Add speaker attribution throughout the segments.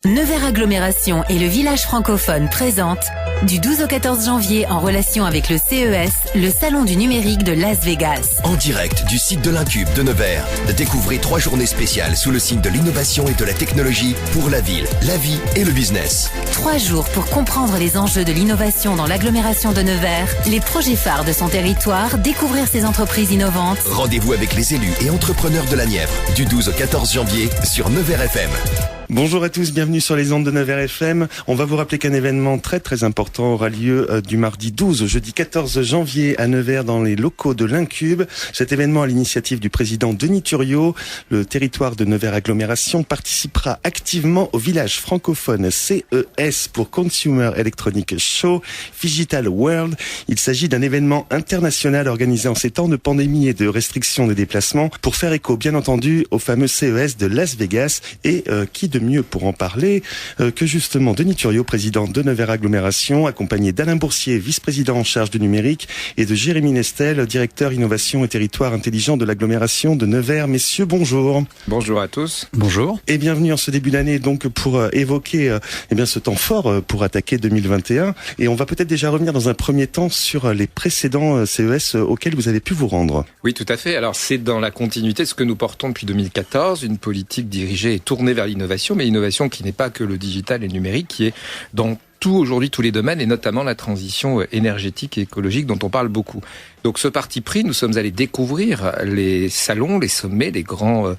Speaker 1: Nevers Agglomération et le village francophone présentent du 12 au 14 janvier en relation avec le CES, le salon du numérique de Las Vegas.
Speaker 2: En direct du site de l'Incube de Nevers, découvrez 3 journées spéciales sous le signe de l'innovation et de la technologie pour la ville, la vie et le business.
Speaker 1: 3 jours pour comprendre les enjeux de l'innovation dans l'agglomération de Nevers, les projets phares de son territoire, découvrir ses entreprises innovantes.
Speaker 2: Rendez-vous avec les élus et entrepreneurs de la Nièvre du 12 au 14 janvier sur Nevers FM.
Speaker 3: Bonjour à tous, bienvenue sur les ondes de Nevers FM. On va vous rappeler qu'un événement très important aura lieu du mardi 12 au jeudi 14 janvier à Nevers dans les locaux de l'Incube. Cet événement à l'initiative du président Denis Thuriot, le territoire de Nevers Agglomération participera activement au village francophone CES pour Consumer Electronic Show Digital World. Il s'agit d'un événement international organisé en ces temps de pandémie et de restrictions des déplacements pour faire écho bien entendu au fameux CES de Las Vegas et qui de mieux pour en parler que justement Denis Thuriot, président de Nevers Agglomération, accompagné d'Alain Boursier, vice-président en charge du numérique, et de Jérémy Nestel, directeur innovation et territoire intelligent de l'agglomération de Nevers. Messieurs, bonjour.
Speaker 4: Bonjour à tous.
Speaker 5: Bonjour.
Speaker 3: Et bienvenue en ce début d'année donc pour évoquer ce temps fort pour attaquer 2021. Et on va peut-être déjà revenir dans un premier temps sur les précédents CES auxquels vous avez pu vous rendre.
Speaker 4: Oui, tout à fait. Alors c'est dans la continuité de ce que nous portons depuis 2014, une politique dirigée et tournée vers l'innovation, mais innovation qui n'est pas que le digital et le numérique, qui est dans aujourd'hui tous les domaines, et notamment la transition énergétique et écologique dont on parle beaucoup. Donc ce parti pris, nous sommes allés découvrir les salons, les sommets, les grands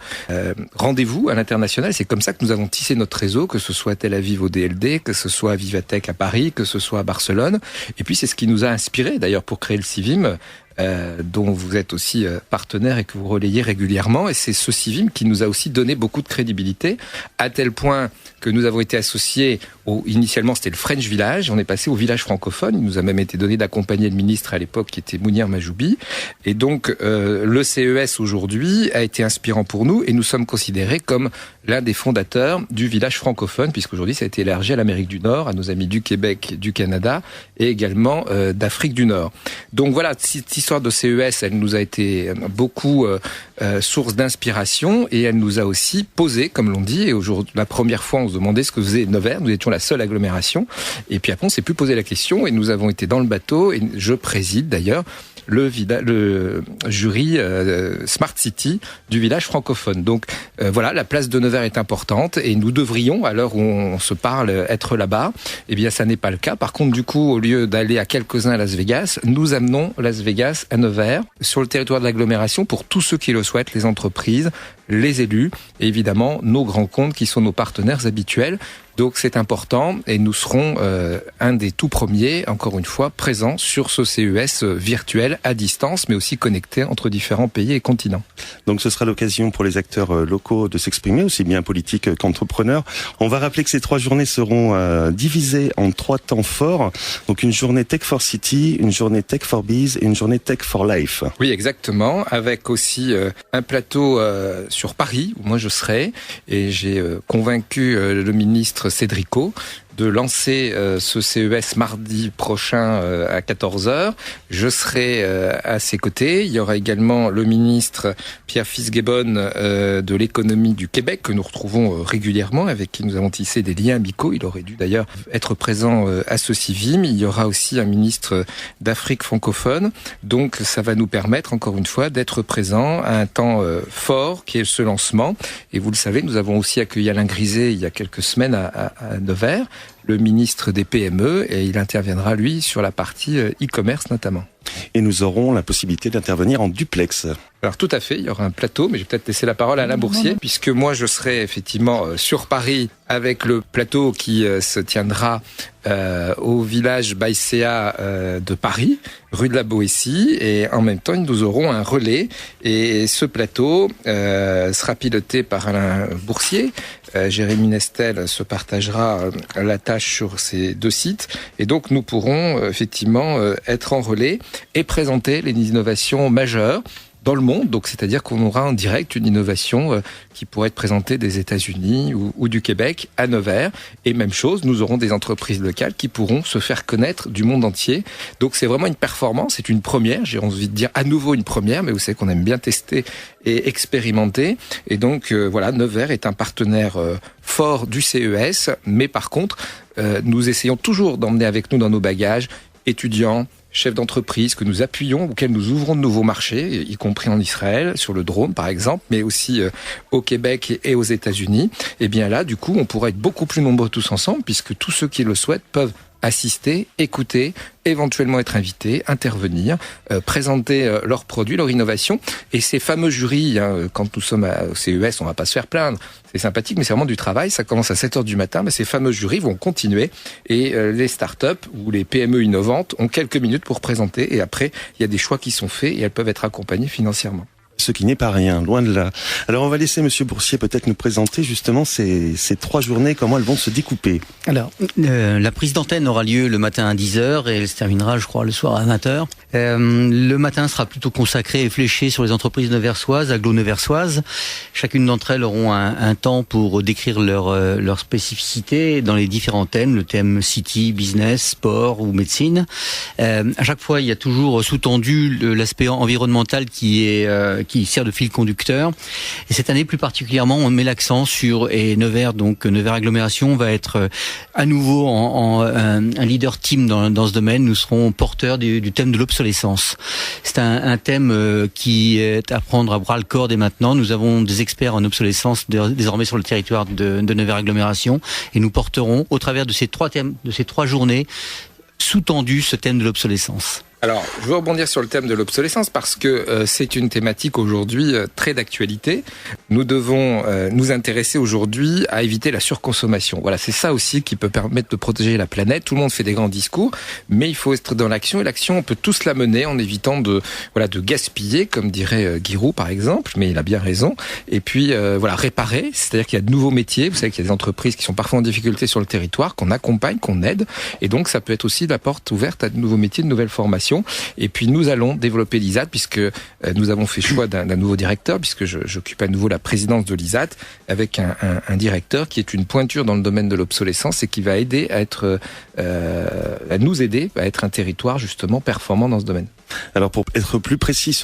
Speaker 4: rendez-vous à l'international. C'est comme ça que nous avons tissé notre réseau, que ce soit à Tel Aviv au DLD, que ce soit à Vivatech à Paris, que ce soit à Barcelone. Et puis c'est ce qui nous a inspiré d'ailleurs pour créer le Civim, dont vous êtes aussi partenaire et que vous relayez régulièrement. Et c'est ce Civim qui nous a aussi donné beaucoup de crédibilité, à tel point que nous avons été associés initialement c'était le French Village, on est passé au village francophone. Il nous a même été donné d'accompagner le ministre à l'époque qui était Mounir Majoubi. Et donc le CES aujourd'hui a été inspirant pour nous et nous sommes considérés comme l'un des fondateurs du village francophone, puisqu'aujourd'hui ça a été élargi à l'Amérique du Nord, à nos amis du Québec, du Canada et également d'Afrique du Nord. Donc voilà, cette histoire de CES, elle nous a été beaucoup source d'inspiration et elle nous a aussi posé, comme l'on dit, et aujourd'hui, la première fois on se demandait ce que faisait Nevers, nous étions la seule agglomération, et puis après on s'est plus posé la question et nous avons été dans le bateau, et je préside d'ailleurs le jury Smart City du village francophone. Donc voilà, la place de Nevers est importante et nous devrions, à l'heure où on se parle, être là-bas. Eh bien, ça n'est pas le cas. Par contre, du coup, au lieu d'aller à quelques-uns à Las Vegas, nous amenons Las Vegas à Nevers, sur le territoire de l'agglomération, pour tous ceux qui le souhaitent, les entreprises, les élus, et évidemment nos grands comptes qui sont nos partenaires habituels. Donc c'est important et nous serons un des tout premiers, encore une fois, présents sur ce CES virtuel à distance, mais aussi connecté entre différents pays et continents.
Speaker 3: Donc ce sera l'occasion pour les acteurs locaux de s'exprimer, aussi bien politiques qu'entrepreneurs. On va rappeler que ces 3 journées seront divisées en 3 temps forts. Donc une journée Tech for City, une journée Tech for Biz et une journée Tech for Life.
Speaker 4: Oui, exactement, avec aussi un plateau sur Paris, où moi je serai, et j'ai convaincu le ministre Cédrico de lancer ce CES mardi prochain à 14h. Je serai à ses côtés. Il y aura également le ministre Pierre Fitzgibbon de l'économie du Québec, que nous retrouvons régulièrement, avec qui nous avons tissé des liens amicaux. Il aurait dû d'ailleurs être présent à ce Civim. Il y aura aussi un ministre d'Afrique francophone. Donc ça va nous permettre, encore une fois, d'être présents à un temps fort, qui est ce lancement. Et vous le savez, nous avons aussi accueilli Alain Griset il y a quelques semaines à Nevers, le ministre des PME, et il interviendra, lui, sur la partie e-commerce notamment.
Speaker 3: Et nous aurons la possibilité d'intervenir en duplex.
Speaker 4: Alors tout à fait, il y aura un plateau, mais je vais peut-être laisser la parole à Alain Boursier, puisque moi je serai effectivement sur Paris avec le plateau qui se tiendra au village Baïséa de Paris, rue de la Boétie, et en même temps nous aurons un relais, et ce plateau sera piloté par Alain Boursier. Jérémy Nestel se partagera la tâche sur ces 2 sites, et donc nous pourrons effectivement être en relais et présenter les innovations majeures dans le monde. Donc, c'est-à-dire qu'on aura en direct une innovation qui pourrait être présentée des États-Unis ou du Québec à Nevers. Et même chose, nous aurons des entreprises locales qui pourront se faire connaître du monde entier. Donc, c'est vraiment une performance, c'est une première. J'ai envie de dire à nouveau une première, mais vous savez qu'on aime bien tester et expérimenter. Et donc, voilà, Nevers est un partenaire fort du CES. Mais par contre, nous essayons toujours d'emmener avec nous dans nos bagages étudiants, chefs d'entreprise que nous appuyons, auxquels nous ouvrons de nouveaux marchés, y compris en Israël, sur le drone par exemple, mais aussi au Québec et aux États-Unis. Et bien là, du coup, on pourra être beaucoup plus nombreux tous ensemble, puisque tous ceux qui le souhaitent peuvent assister, écouter, éventuellement être invités, intervenir, présenter leurs produits, leur innovation. Et ces fameux jurys, quand nous sommes au CES, on va pas se faire plaindre. C'est sympathique, mais c'est vraiment du travail. Ça commence à 7h du matin, mais ces fameux jurys vont continuer. Et les startups ou les PME innovantes ont quelques minutes pour présenter. Et après, il y a des choix qui sont faits et elles peuvent être accompagnées financièrement.
Speaker 3: Ce qui n'est pas rien, loin de là. Alors on va laisser Monsieur Boursier peut-être nous présenter justement ces 3 journées, comment elles vont se découper.
Speaker 5: Alors, la prise d'antenne aura lieu le matin à 10h et elle se terminera, je crois, le soir à 20h. Le matin sera plutôt consacré et fléché sur les entreprises neversoises, agglo-neversoises. Chacune d'entre elles auront un temps pour décrire leur spécificité dans les différents thèmes, le thème city, business, sport ou médecine. À chaque fois, il y a toujours sous-tendu l'aspect environnemental qui sert de fil conducteur. Et cette année, plus particulièrement, on met l'accent sur, et Nevers Agglomération va être à nouveau un leader team dans ce domaine. Nous serons porteurs du thème de l'obsolescence. C'est un thème qui est à prendre à bras le corps dès maintenant. Nous avons des experts en obsolescence désormais sur le territoire de Nevers Agglomération et nous porterons, au travers de ces 3 thèmes, de ces 3 journées, sous-tendu ce thème de l'obsolescence.
Speaker 4: Alors, je veux rebondir sur le thème de l'obsolescence parce que c'est une thématique aujourd'hui très d'actualité. Nous devons nous intéresser aujourd'hui à éviter la surconsommation. Voilà, c'est ça aussi qui peut permettre de protéger la planète. Tout le monde fait des grands discours, mais il faut être dans l'action. Et l'action, on peut tous la mener en évitant de gaspiller, comme dirait Giroud par exemple, mais il a bien raison. Et puis, réparer, c'est-à-dire qu'il y a de nouveaux métiers. Vous savez qu'il y a des entreprises qui sont parfois en difficulté sur le territoire, qu'on accompagne, qu'on aide. Et donc, ça peut être aussi la porte ouverte à de nouveaux métiers, de nouvelles formations. Et puis nous allons développer l'ISAT puisque nous avons fait choix d'un nouveau directeur, puisque j'occupe à nouveau la présidence de l'ISAT avec un directeur qui est une pointure dans le domaine de l'obsolescence et qui va aider à nous aider à être un territoire justement performant dans ce domaine.
Speaker 3: Alors pour être plus précis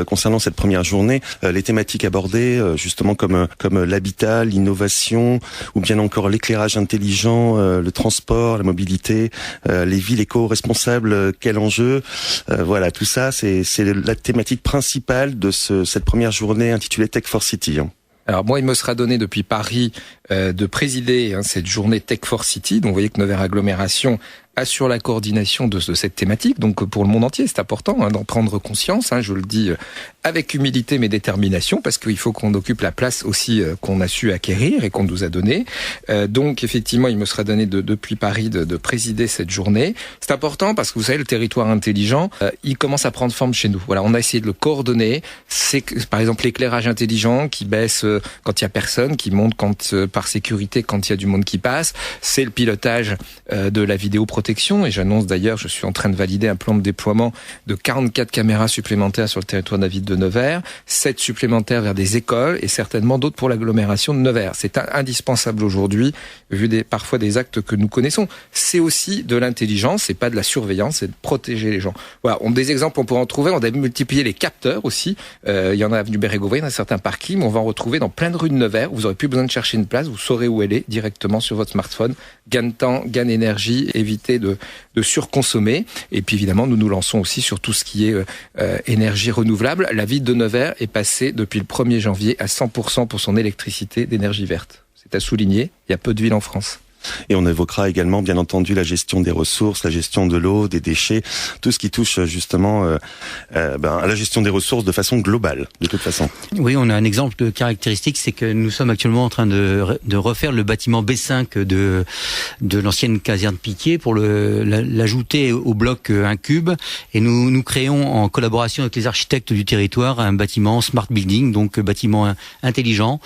Speaker 3: concernant cette première journée, les thématiques abordées justement comme l'habitat, l'innovation ou bien encore l'éclairage intelligent, le transport, la mobilité, les villes éco-responsables, quel enjeu, voilà, tout ça c'est la thématique principale de cette première journée intitulée Tech for City.
Speaker 4: Alors moi, il me sera donné depuis Paris de présider cette journée Tech for City. Donc vous voyez que Nevers Agglomération assure la coordination de cette thématique. Donc pour le monde entier, c'est important d'en prendre conscience. Je le dis avec humilité mais détermination, parce qu'il faut qu'on occupe la place aussi qu'on a su acquérir et qu'on nous a donnée. Donc effectivement, il me sera donné depuis Paris de présider cette journée. C'est important parce que vous savez, le territoire intelligent, il commence à prendre forme chez nous. Voilà, on a essayé de le coordonner. C'est par exemple l'éclairage intelligent qui baisse quand il y a personne, qui monte par sécurité quand il y a du monde qui passe. C'est le pilotage de la vidéoprotection. Et j'annonce d'ailleurs, je suis en train de valider un plan de déploiement de 44 caméras supplémentaires sur le territoire de la ville de Nevers, 7 supplémentaires vers des écoles et certainement d'autres pour l'agglomération de Nevers. C'est indispensable aujourd'hui, vu parfois des actes que nous connaissons. C'est aussi de l'intelligence, c'est pas de la surveillance, c'est de protéger les gens. Voilà, des exemples on pourra en trouver. On a multiplié les capteurs aussi. Il y en a à avenue Bérégovoy, dans certains parkings. On va en retrouver dans plein de rues de Nevers. Vous n'aurez plus besoin de chercher une place, vous saurez où elle est directement sur votre smartphone. Gain de temps, gain d'énergie, éviter de surconsommer. Et puis évidemment, nous nous lançons aussi sur tout ce qui est énergie renouvelable. La ville de Nevers est passée depuis le 1er janvier à 100% pour son électricité d'énergie verte. C'est à souligner, il y a peu de villes en France.
Speaker 3: Et on évoquera également, bien entendu, la gestion des ressources, la gestion de l'eau, des déchets, tout ce qui touche justement à la gestion des ressources de façon globale, de toute façon.
Speaker 5: Oui, on a un exemple de caractéristique, c'est que nous sommes actuellement en train de refaire le bâtiment B5 de l'ancienne caserne Piquier pour l'ajouter au bloc Incube. Et nous créons en collaboration avec les architectes du territoire un bâtiment smart building, donc bâtiment intelligent,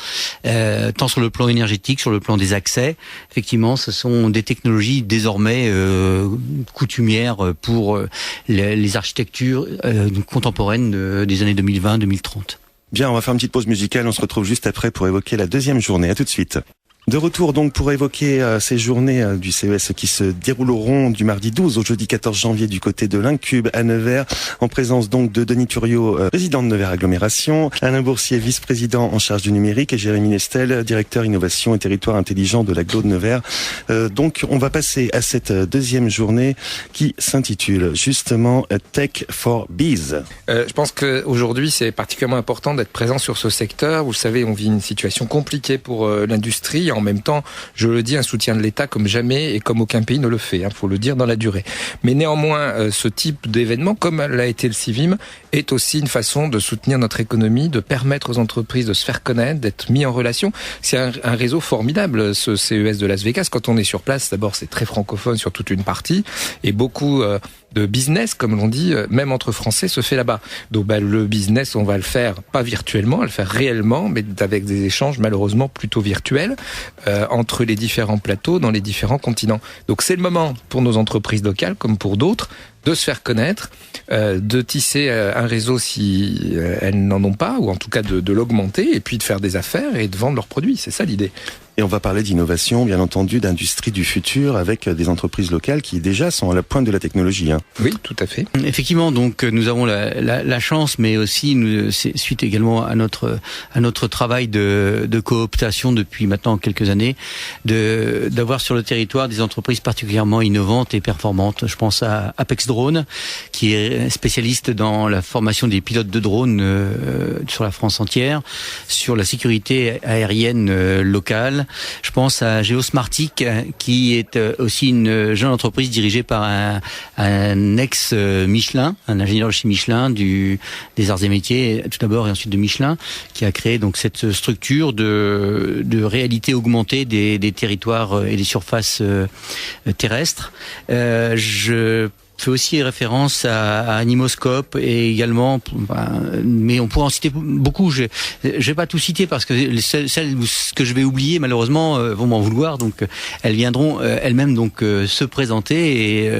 Speaker 5: tant sur le plan énergétique, sur le plan des accès. Effectivement, effectivement, ce sont des technologies désormais coutumières pour les architectures contemporaines des années 2020-2030.
Speaker 3: Bien, on va faire une petite pause musicale. On se retrouve juste après pour évoquer la deuxième journée. À tout de suite. De retour donc pour évoquer ces journées du CES qui se dérouleront du mardi 12 au jeudi 14 janvier du côté de l'Incube à Nevers, en présence donc de Denis Thuriot, président de Nevers Agglomération, Alain Boursier, vice-président en charge du numérique, et Jérémy Nestel, directeur innovation et territoire intelligent de l'agglo de Nevers. Donc on va passer à cette deuxième journée qui s'intitule justement Tech for Biz.
Speaker 4: Je pense qu'aujourd'hui c'est particulièrement important d'être présent sur ce secteur. Vous le savez, on vit une situation compliquée pour l'industrie. En même temps, je le dis, un soutien de l'État comme jamais et comme aucun pays ne le fait, faut le dire, dans la durée. Mais néanmoins, ce type d'événement, comme l'a été le Civim, est aussi une façon de soutenir notre économie, de permettre aux entreprises de se faire connaître, d'être mis en relation. C'est un réseau formidable, ce CES de Las Vegas. Quand on est sur place, d'abord, c'est très francophone sur toute une partie, et beaucoup de business, comme l'on dit, même entre Français, se fait là-bas. Donc le business, on va le faire pas virtuellement, on va le faire réellement, mais avec des échanges malheureusement plutôt virtuels entre les différents plateaux dans les différents continents. Donc c'est le moment pour nos entreprises locales, comme pour d'autres, de se faire connaître, de tisser un réseau si elles n'en ont pas, ou en tout cas de l'augmenter, et puis de faire des affaires et de vendre leurs produits. C'est ça l'idée.
Speaker 3: Et on va parler d'innovation, bien entendu, d'industrie du futur, avec des entreprises locales qui déjà sont à la pointe de la technologie.
Speaker 4: Oui, tout à fait.
Speaker 5: Effectivement, donc nous avons la chance, mais aussi c'est suite également à notre travail de cooptation depuis maintenant quelques années, d'avoir sur le territoire des entreprises particulièrement innovantes et performantes. Je pense à Apex Drone, qui est spécialiste dans la formation des pilotes de drones sur la France entière, sur la sécurité aérienne locale. Je pense à Geosmartic, qui est aussi une jeune entreprise dirigée par un ex-Michelin, un ingénieur chez Michelin des arts et métiers, tout d'abord, et ensuite de Michelin, qui a créé donc cette structure de réalité augmentée des territoires et des surfaces terrestres. Je fais aussi référence à Animoscope et également, mais on pourrait en citer beaucoup. Je vais pas tout citer parce que celles que je vais oublier malheureusement vont m'en vouloir. Donc elles viendront elles-mêmes donc se présenter et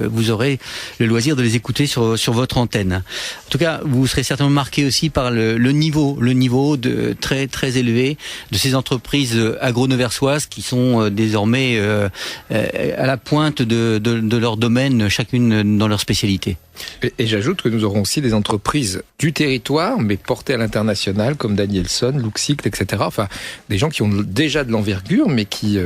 Speaker 5: vous aurez le loisir de les écouter sur votre antenne. En tout cas, vous serez certainement marqué aussi par le niveau de très très élevé de ces entreprises agro-neversoises qui sont désormais à la pointe de leur domaine, chacune dans leur spécialité.
Speaker 4: Et j'ajoute que nous aurons aussi des entreprises du territoire, mais portées à l'international, comme Danielson, Luxict, etc. Enfin, des gens qui ont déjà de l'envergure, mais qui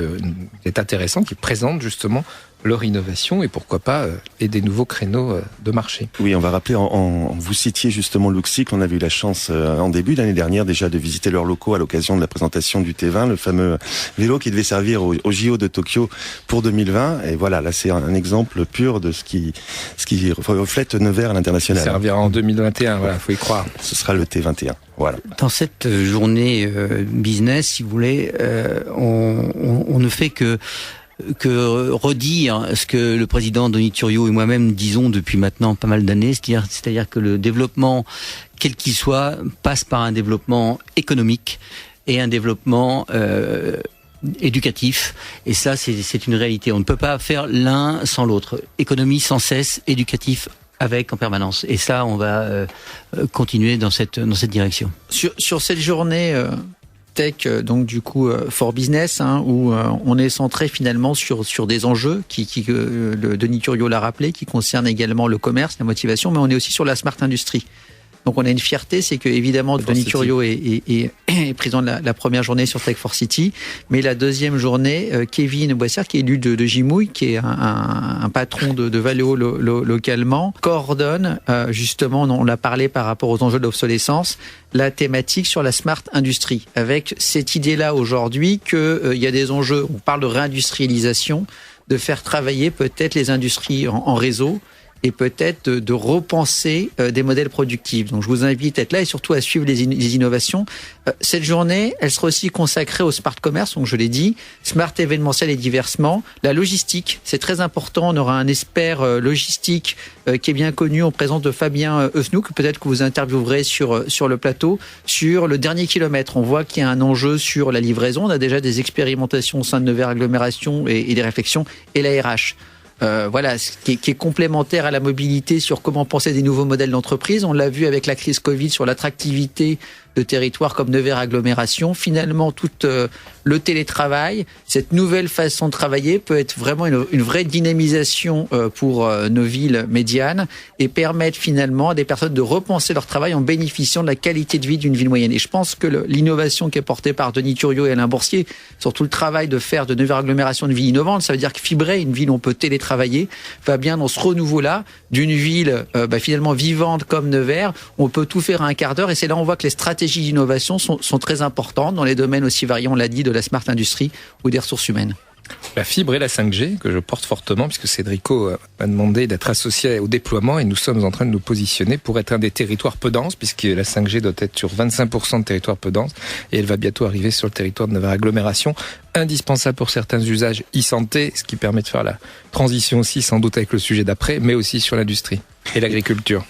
Speaker 4: est intéressant, qui présentent justement leur innovation et pourquoi pas et des nouveaux créneaux de marché.
Speaker 3: Oui, on va rappeler, vous citiez justement Luxict, on avait eu la chance en début d'année dernière déjà de visiter leurs locaux à l'occasion de la présentation du T20, le fameux vélo qui devait servir au JO de Tokyo pour 2020. Et voilà, là c'est un exemple pur de ce qui reflète Nevers à l'international.
Speaker 4: Ça servira en 2021, voilà, faut y croire.
Speaker 3: Ce sera le T21. Voilà.
Speaker 5: Dans cette journée business, si vous voulez, on ne fait que redire ce que le président Denis Thuriot et moi-même disons depuis maintenant pas mal d'années, c'est-à-dire que le développement, quel qu'il soit, passe par un développement économique et un développement éducatif. Et ça, c'est une réalité. On ne peut pas faire l'un sans l'autre. Économie sans cesse, éducatif avec en permanence. Et ça, on va continuer dans cette direction.
Speaker 6: Sur cette journée tech, donc du coup for business, où on est centré finalement sur des enjeux le Denis Thuriot l'a rappelé, qui concernent également le commerce, la motivation, mais on est aussi sur la smart industrie. Donc on a une fierté, c'est que évidemment Denis Thuriot est président de la première journée sur Tech for City, mais la deuxième journée, Kevin Boissière, qui est élu de Gimouille, qui est un patron de Valeo localement, coordonne justement, on l'a parlé par rapport aux enjeux de l'obsolescence, la thématique sur la smart industrie, avec cette idée-là aujourd'hui qu'il y a des enjeux, on parle de réindustrialisation, de faire travailler peut-être les industries en réseau, et peut-être de repenser des modèles productifs. Donc je vous invite à être là et surtout à suivre les innovations. Cette journée, elle sera aussi consacrée au smart commerce, donc je l'ai dit, smart événementiel et diversement. La logistique, c'est très important. On aura un expert logistique qui est bien connu en présence de Fabien Eusnouk, peut-être que vous interviewerez sur le plateau, sur le dernier kilomètre. On voit qu'il y a un enjeu sur la livraison. On a déjà des expérimentations au sein de Nevers Agglomération et des réflexions, et la RH. Voilà, qui est complémentaire à la mobilité sur comment penser des nouveaux modèles d'entreprise. On l'a vu avec la crise Covid sur l'attractivité de territoires comme Nevers Agglomération. Finalement, tout le télétravail, cette nouvelle façon de travailler peut être vraiment une vraie dynamisation pour nos villes médianes et permettre finalement à des personnes de repenser leur travail en bénéficiant de la qualité de vie d'une ville moyenne. Et je pense que l'innovation qui est portée par Denis Thuriot et Alain Boursier, surtout le travail de faire de Nevers Agglomération une ville innovante, ça veut dire que fibrer une ville où on peut télétravailler va bien dans ce renouveau-là d'une ville finalement vivante comme Nevers. On peut tout faire à un quart d'heure et c'est là où on voit que les stratégies d'innovation sont très importantes dans les domaines aussi variés, on l'a dit, de la smart industrie ou des ressources humaines.
Speaker 4: La fibre et la 5G, que je porte fortement, puisque Cédrico m'a demandé d'être associé au déploiement et nous sommes en train de nous positionner pour être un des territoires peu denses, puisque la 5G doit être sur 25% de territoires peu denses et elle va bientôt arriver sur le territoire de Nevers Agglomération. Indispensable pour certains usages e-santé, ce qui permet de faire la transition aussi, sans doute avec le sujet d'après, mais aussi sur l'industrie et l'agriculture.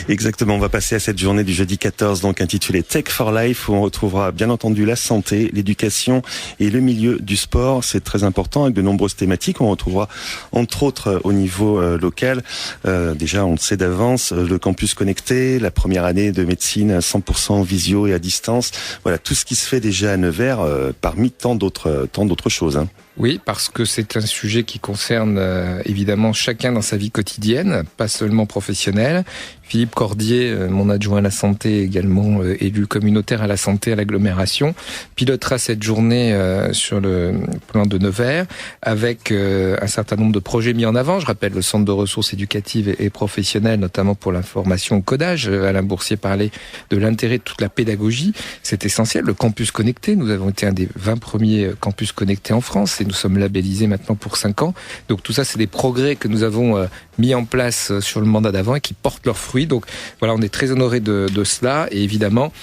Speaker 3: Exactement, on va passer à cette journée du jeudi 14, donc intitulée Tech for Life, où on retrouvera bien entendu la santé, l'éducation et le milieu du sport. C'est très important avec de nombreuses thématiques. On retrouvera entre autres au niveau local, déjà on le sait d'avance, le campus connecté, la première année de médecine à 100% visio et à distance. Voilà, tout ce qui se fait déjà à Nevers parmi tant d'autres choses. Hein.
Speaker 4: Oui, parce que c'est un sujet qui concerne évidemment chacun dans sa vie quotidienne, pas seulement professionnelle. Philippe Cordier, mon adjoint à la santé, également élu communautaire à la santé à l'agglomération, pilotera cette journée sur le plan de Nevers avec un certain nombre de projets mis en avant. Je rappelle le centre de ressources éducatives et professionnelles, notamment pour l'information au codage. Alain Boursier parlait de l'intérêt de toute la pédagogie. C'est essentiel. Le campus connecté, nous avons été un des 20 premiers campus connectés en France et nous sommes labellisés maintenant pour 5 ans. Donc tout ça, c'est des progrès que nous avons mis en place sur le mandat d'avant et qui portent leurs fruits. Donc voilà, on est très honorés de cela. Et évidemment,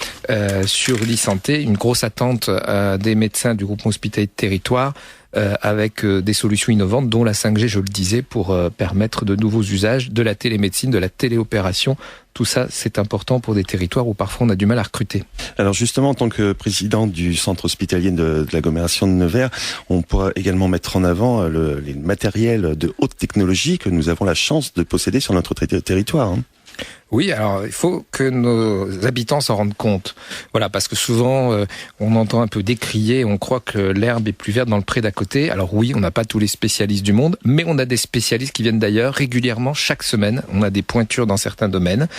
Speaker 4: sur l'e-santé, une grosse attente des médecins du groupement hospitalier de territoire avec des solutions innovantes, dont la 5G, je le disais, pour permettre de nouveaux usages de la télémédecine, de la téléopération. Tout ça, c'est important pour des territoires où parfois on a du mal à recruter.
Speaker 3: Alors justement, en tant que président du centre hospitalier de l'agglomération de Nevers, on pourra également mettre en avant les matériels de haute technologie que nous avons la chance de posséder sur notre territoire. Hein.
Speaker 4: Oui, alors il faut que nos habitants s'en rendent compte. Voilà, parce que souvent on entend un peu décrier, on croit que l'herbe est plus verte dans le pré d'à côté. Alors oui, on n'a pas tous les spécialistes du monde, mais on a des spécialistes qui viennent d'ailleurs régulièrement chaque semaine. On a des pointures dans certains domaines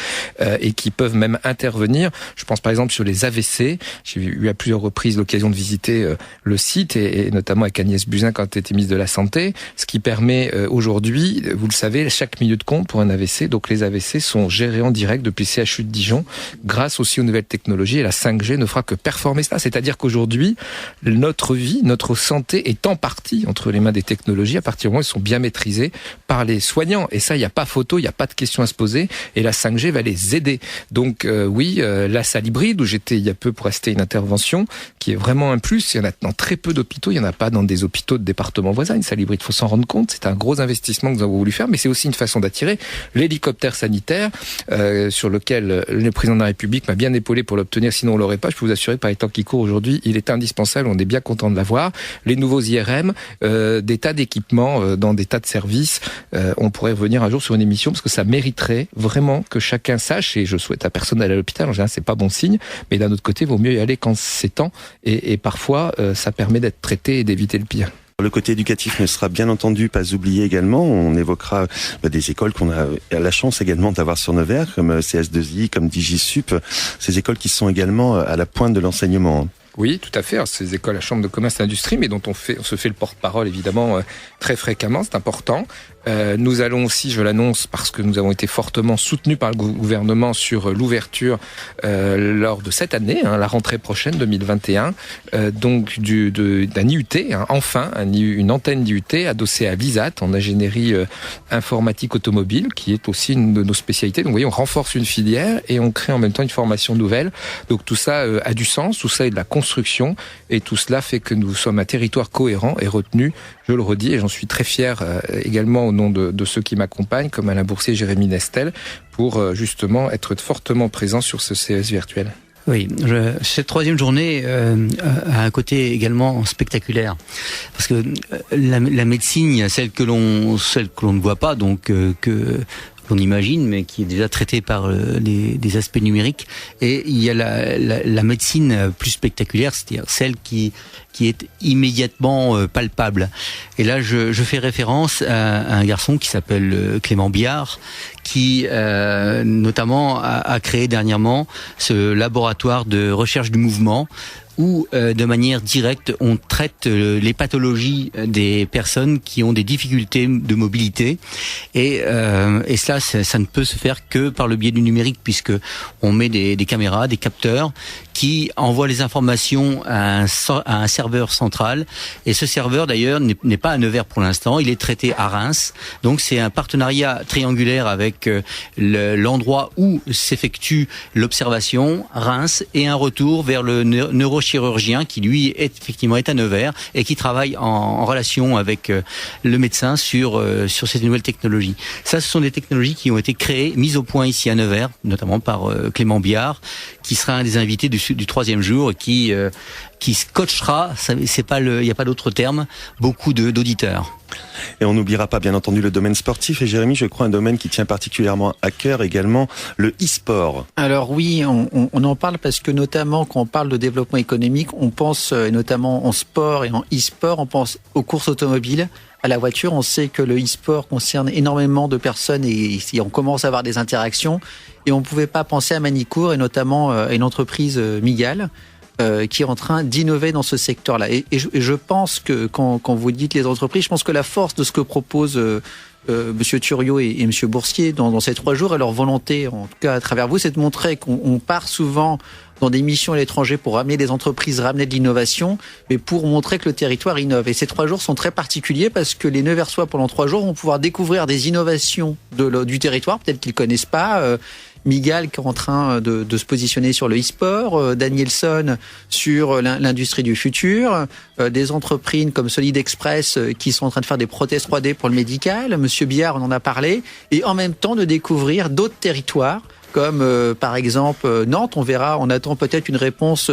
Speaker 4: et qui peuvent même intervenir. Je pense par exemple sur les AVC. J'ai eu à plusieurs reprises l'occasion de visiter le site et notamment avec Agnès Buzyn quand elle était ministre de la Santé, ce qui permet aujourd'hui, vous le savez, chaque minute compte pour un AVC. Donc les AVC sont gérés en direct depuis le CHU de Dijon, grâce aussi aux nouvelles technologies, et la 5G ne fera que performer cela. C'est-à-dire qu'aujourd'hui, notre vie, notre santé est en partie entre les mains des technologies, à partir du moment où elles sont bien maîtrisées par les soignants. Et ça, il n'y a pas photo, il n'y a pas de question à se poser, et la 5G va les aider. Donc oui, la salle hybride, où j'étais il y a peu pour assister à une intervention, qui est vraiment un plus. Il y en a dans très peu d'hôpitaux, il n'y en a pas dans des hôpitaux de départements voisins. Une salle hybride, il faut s'en rendre compte, c'est un gros investissement que nous avons voulu faire, mais c'est aussi une façon d'attirer l'hélicoptère sanitaire, sur lequel le président de la République m'a bien épaulé pour l'obtenir, sinon on l'aurait pas. Je peux vous assurer que par les temps qui courent aujourd'hui, il est indispensable, on est bien content de l'avoir. Les nouveaux IRM, des tas d'équipements dans des tas de services. On pourrait revenir un jour sur une émission parce que ça mériterait vraiment que chacun sache, et je souhaite à personne d'aller à l'hôpital, en général c'est pas bon signe, mais d'un autre côté, il vaut mieux y aller quand c'est temps, et parfois ça permet d'être traité et d'éviter le pire.
Speaker 3: Le côté éducatif ne sera bien entendu pas oublié également. On évoquera des écoles qu'on a la chance également d'avoir sur Nevers, comme CS2I, comme DigiSup, ces écoles qui sont également à la pointe de l'enseignement.
Speaker 4: Oui, tout à fait. Alors, ces écoles à Chambre de commerce et d'industrie, mais dont on se fait le porte-parole évidemment très fréquemment, c'est important. Nous allons aussi, je l'annonce parce que nous avons été fortement soutenus par le gouvernement sur l'ouverture lors de cette année, la rentrée prochaine 2021, donc d'un IUT, enfin une antenne d'IUT adossée à l'ISAT en ingénierie informatique automobile, qui est aussi une de nos spécialités. Donc vous voyez, on renforce une filière et on crée en même temps une formation nouvelle. Donc tout ça a du sens, tout ça est de la construction et tout cela fait que nous sommes un territoire cohérent et retenu, je le redis, et j'en suis très fier également au nom de ceux qui m'accompagnent, comme Alain Boursier et Jérémy Nestel, pour justement être fortement présents sur ce CES virtuel.
Speaker 5: Oui, cette troisième journée a un côté également spectaculaire, parce que la médecine, celle que l'on ne voit pas, donc que l'on imagine, mais qui est déjà traitée par des aspects numériques, et il y a la médecine plus spectaculaire, c'est-à-dire celle qui est immédiatement palpable. Et là, je fais référence à un garçon qui s'appelle Clément Biard, qui notamment a créé dernièrement ce laboratoire de recherche du mouvement, où de manière directe on traite les pathologies des personnes qui ont des difficultés de mobilité, et cela ça ne peut se faire que par le biais du numérique, puisque on met des caméras, des capteurs qui envoient les informations à un serveur central, et ce serveur d'ailleurs n'est pas à Nevers pour l'instant, il est traité à Reims. Donc c'est un partenariat triangulaire avec l'endroit où s'effectue l'observation, Reims, et un retour vers le neurochirurgien qui lui effectivement est à Nevers et qui travaille en relation avec le médecin sur ces nouvelles technologies. Ça, ce sont des technologies qui ont été créées, mises au point ici à Nevers, notamment par Clément Biard, qui sera un des invités du troisième jour, qui scotchera, il n'y a pas d'autre terme, beaucoup d'auditeurs.
Speaker 3: Et on n'oubliera pas bien entendu le domaine sportif, et Jérémy, je crois un domaine qui tient particulièrement à cœur également, le e-sport.
Speaker 6: Alors oui, on en parle parce que notamment quand on parle de développement économique, on pense notamment en sport et en e-sport, on pense aux courses automobiles, à la voiture. On sait que le e-sport concerne énormément de personnes et on commence à avoir des interactions, et on ne pouvait pas penser à Manicourt et notamment à une entreprise Migal qui est en train d'innover dans ce secteur-là. Et je pense que quand vous dites les entreprises, je pense que la force de ce que propose Monsieur Thuriot et Monsieur Boursier dans ces 3 jours, et leur volonté, en tout cas à travers vous, c'est de montrer qu'on part souvent dans des missions à l'étranger pour ramener des entreprises, ramener de l'innovation, mais pour montrer que le territoire innove. Et ces 3 jours sont très particuliers parce que les Neversois, pendant 3 jours, vont pouvoir découvrir des innovations du territoire, peut-être qu'ils connaissent pas. Migal qui est en train de se positionner sur le e-sport, Danielson sur l'industrie du futur, des entreprises comme Solid Express qui sont en train de faire des prothèses 3D pour le médical, Monsieur Biard on en a parlé, et en même temps de découvrir d'autres territoires, comme par exemple Nantes. On attend peut-être une réponse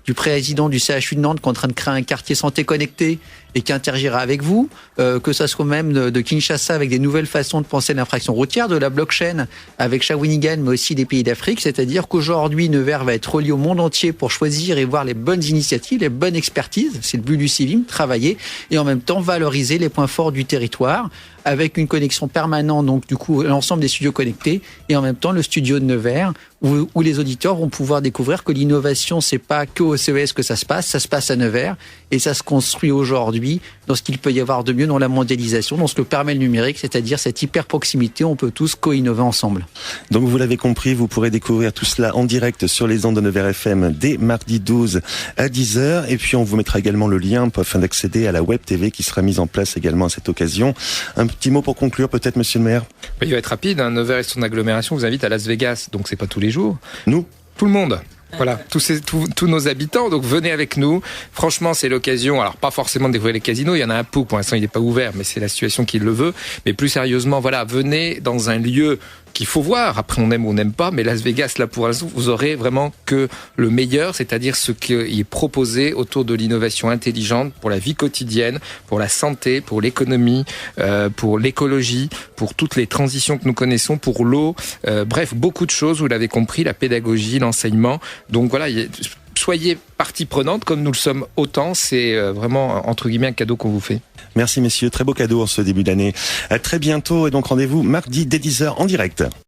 Speaker 6: du président du CHU de Nantes qui est en train de créer un quartier santé connecté et qui interagira avec vous, que ça soit même de Kinshasa avec des nouvelles façons de penser l'infraction routière, de la blockchain avec Shawinigan, mais aussi des pays d'Afrique. C'est-à-dire qu'aujourd'hui, Nevers va être relié au monde entier pour choisir et voir les bonnes initiatives, les bonnes expertises. C'est le but du CIVIM, travailler et en même temps valoriser les points forts du territoire avec une connexion permanente, donc du coup l'ensemble des studios connectés, et en même temps le studio de Nevers où les auditeurs vont pouvoir découvrir que l'innovation, c'est pas que au CES que ça se passe à Nevers, et ça se construit aujourd'hui dans ce qu'il peut y avoir de mieux dans la mondialisation, dans ce que permet le numérique, c'est-à-dire cette hyper proximité, on peut tous co-innover ensemble.
Speaker 3: Donc vous l'avez compris, vous pourrez découvrir tout cela en direct sur les ondes de Nevers FM dès mardi 12 à 10h, et puis on vous mettra également le lien afin d'accéder à la web TV qui sera mise en place également à cette occasion. Un petit mot pour conclure peut-être, monsieur le maire?
Speaker 4: Il va être rapide, Nevers et son agglomération vous invite à Las Vegas, donc c'est pas tous les jours.
Speaker 3: Nous,
Speaker 4: tout le monde. Voilà, tous nos habitants, donc venez avec nous. Franchement, c'est l'occasion, alors pas forcément de découvrir les casinos, il y en a un peu, pour l'instant il n'est pas ouvert, mais c'est la situation qui le veut. Mais plus sérieusement, voilà, venez dans un lieu qu'il faut voir, après on aime ou on n'aime pas, mais Las Vegas, là pour l'instant, vous aurez vraiment que le meilleur, c'est-à-dire ce qui est proposé autour de l'innovation intelligente pour la vie quotidienne, pour la santé, pour l'économie, pour l'écologie, pour toutes les transitions que nous connaissons, pour l'eau, bref, beaucoup de choses, vous l'avez compris, la pédagogie, l'enseignement. Donc voilà, soyez partie prenante comme nous le sommes autant, c'est vraiment entre guillemets un cadeau qu'on vous fait.
Speaker 3: Merci messieurs, très beau cadeau en ce début d'année. À très bientôt, et donc rendez-vous mardi dès 10h en direct.